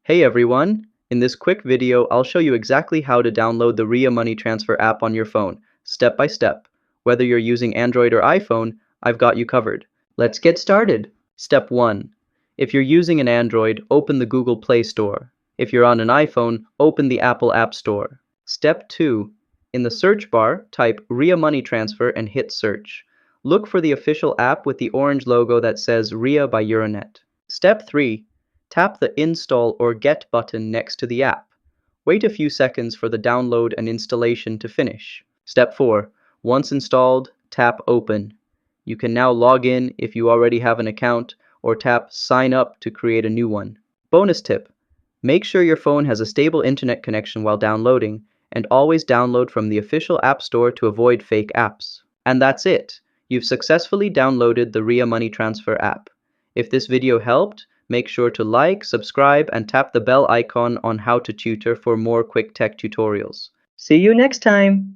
Hey everyone! In this quick video, I'll show you exactly how to download the Ria Money Transfer app on your phone, step by step. Whether you're using Android or iPhone, I've got you covered. Let's get started. Step 1. If you're using an Android, open the Google Play Store. If you're on an iPhone, open the Apple App Store. Step 2. In the search bar, type Ria Money Transfer and hit search. Look for the official app with the orange logo that says Ria by Euronet. Step 3. Tap the Install or Get button next to the app. Wait a few seconds for the download and installation to finish. Step 4. Once installed, tap Open. You can now log in if you already have an account, or tap Sign Up to create a new one. Bonus tip: make sure your phone has a stable internet connection while downloading, and always download from the official App Store to avoid fake apps. And that's it! You've successfully downloaded the Ria Money Transfer app. If this video helped, make sure to like, subscribe, and tap the bell icon on How to Tutor for more quick tech tutorials. See you next time!